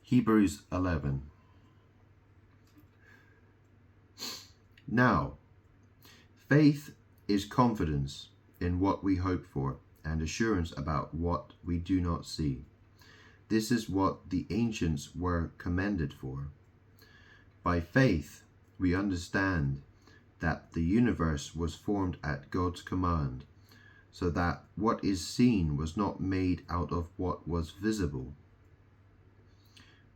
Hebrews 11. Now, faith is confidence in what we hope for and assurance about what we do not see. This is what the ancients were commended for. By faith, we understand that the universe was formed at God's command, so that what is seen was not made out of what was visible.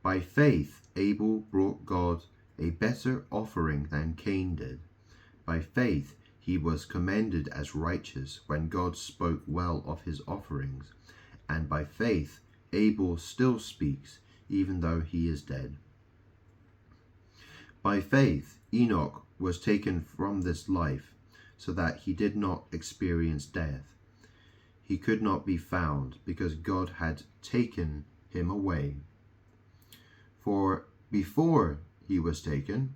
By faith, Abel brought God a better offering than Cain did. By faith, he was commended as righteous when God spoke well of his offerings. And by faith, Abel still speaks, even though he is dead. By faith, Enoch was taken from this life, so that he did not experience death. He could not be found, because God had taken him away. For before he was taken,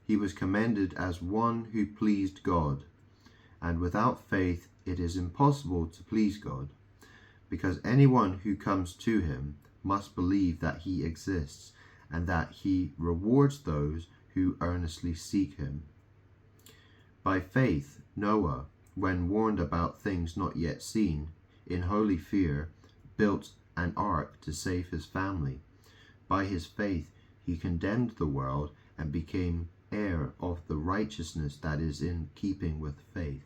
he was commended as one who pleased God. And without faith it is impossible to please God, because anyone who comes to him must believe that he exists, and that he rewards those who earnestly seek him. By faith, Noah, when warned about things not yet seen, in holy fear, built an ark to save his family. By his faith, he condemned the world and became heir of the righteousness that is in keeping with faith.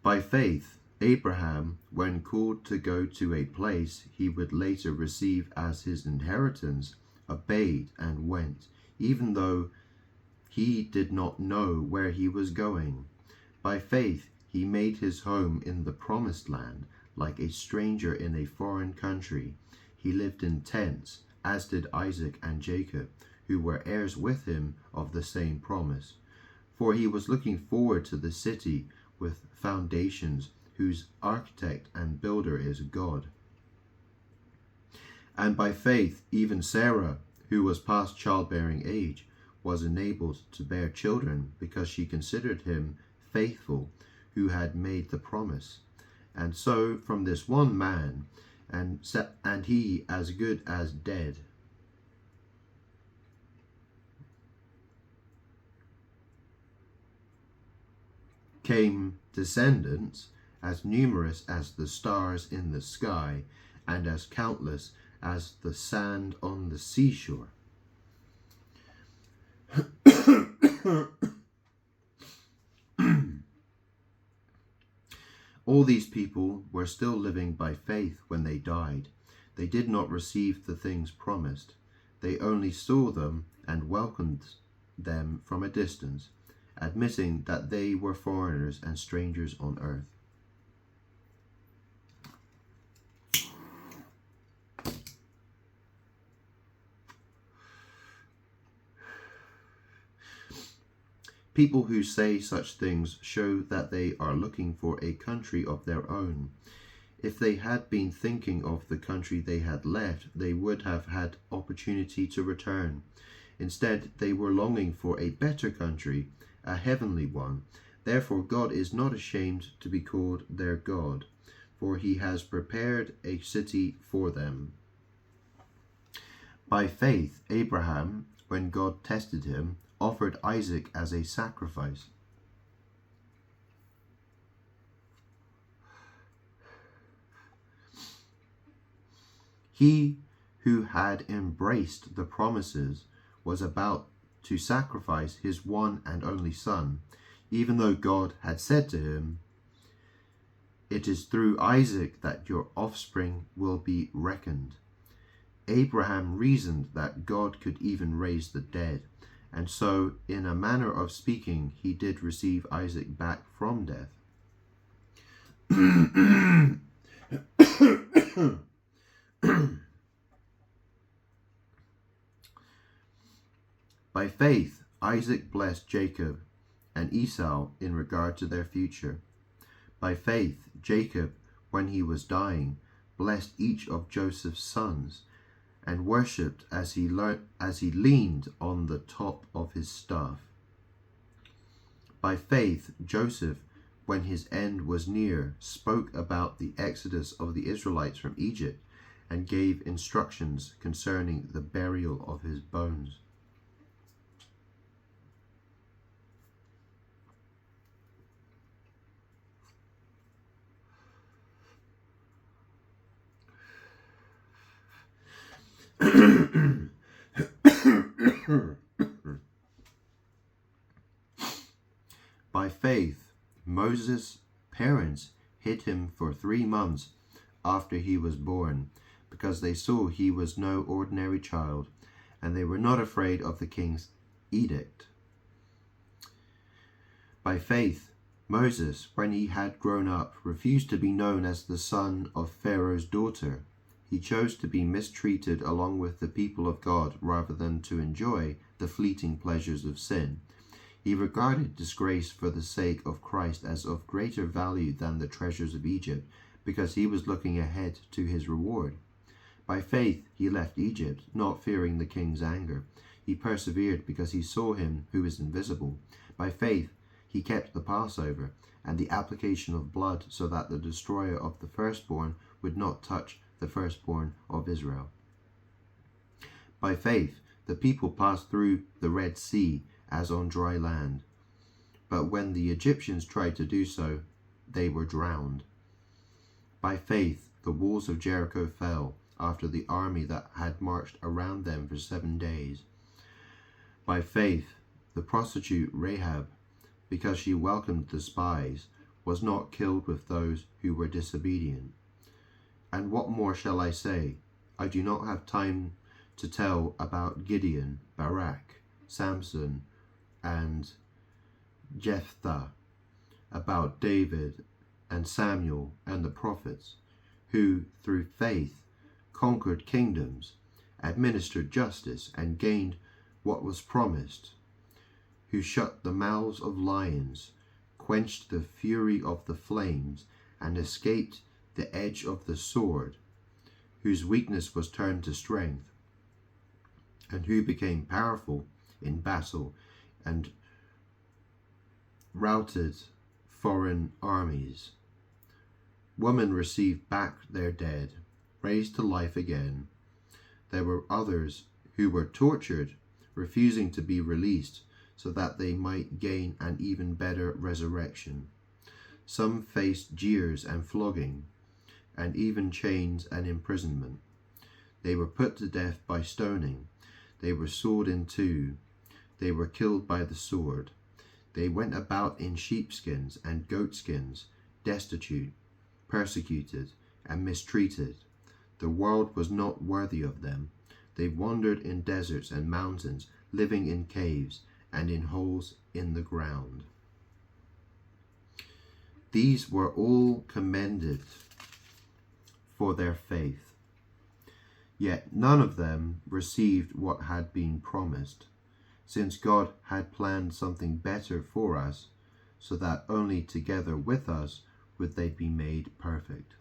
By faith, Abraham, when called to go to a place he would later receive as his inheritance, obeyed and went, even though he did not know where he was going. By faith, he made his home in the promised land, like a stranger in a foreign country. He lived in tents, as did Isaac and Jacob, who were heirs with him of the same promise. For he was looking forward to the city with foundations, whose architect and builder is God. And by faith, even Sarah, who was past childbearing age, was enabled to bear children, because she considered him faithful who had made the promise. And so from this one man, and he as good as dead, came descendants as numerous as the stars in the sky, and as countless as the sand on the seashore. All these people were still living by faith when they died. They did not receive the things promised. They only saw them and welcomed them from a distance, admitting that they were foreigners and strangers on earth. People who say such things show that they are looking for a country of their own. If they had been thinking of the country they had left, they would have had opportunity to return. Instead, they were longing for a better country, a heavenly one. Therefore, God is not ashamed to be called their God, for he has prepared a city for them. By faith, Abraham, when God tested him, offered Isaac as a sacrifice. He who had embraced the promises was about to sacrifice his one and only son, even though God had said to him, "It is through Isaac that your offspring will be reckoned." Abraham reasoned that God could even raise the dead, and so, in a manner of speaking, he did receive Isaac back from death. By faith, Isaac blessed Jacob and Esau in regard to their future. By faith, Jacob, when he was dying, blessed each of Joseph's sons, and worshipped as he leaned on the top of his staff. By faith, Joseph, when his end was near, spoke about the exodus of the Israelites from Egypt and gave instructions concerning the burial of his bones. By faith, Moses' parents hid him for 3 months after he was born, because they saw he was no ordinary child, and they were not afraid of the king's edict. By faith, Moses, when he had grown up, refused to be known as the son of Pharaoh's daughter. He chose to be mistreated along with the people of God rather than to enjoy the fleeting pleasures of sin. He regarded disgrace for the sake of Christ as of greater value than the treasures of Egypt, because he was looking ahead to his reward. By faith he left Egypt, not fearing the king's anger. He persevered because he saw him who is invisible. By faith he kept the Passover and the application of blood, so that the destroyer of the firstborn would not touch the firstborn of Israel. By faith the people passed through the Red Sea as on dry land. But when the Egyptians tried to do so, they were drowned. By faith the walls of Jericho fell after the army that had marched around them for 7 days. By faith the prostitute Rahab, because she welcomed the spies, was not killed with those who were disobedient. And what more shall I say? I do not have time to tell about Gideon, Barak, Samson, and Jephthah, about David and Samuel and the prophets, who through faith conquered kingdoms, administered justice, and gained what was promised, who shut the mouths of lions, quenched the fury of the flames, and escaped the edge of the sword, whose weakness was turned to strength, and who became powerful in battle and routed foreign armies. Women received back their dead, raised to life again. There were others who were tortured, refusing to be released, so that they might gain an even better resurrection. Some faced jeers and flogging, and even chains and imprisonment. They were put to death by stoning. They were sawed in two. They were killed by the sword. They went about in sheepskins and goatskins, destitute, persecuted, and mistreated. The world was not worthy of them. They wandered in deserts and mountains, living in caves and in holes in the ground. These were all commended for their faith. Yet none of them received what had been promised, since God had planned something better for us, so that only together with us would they be made perfect.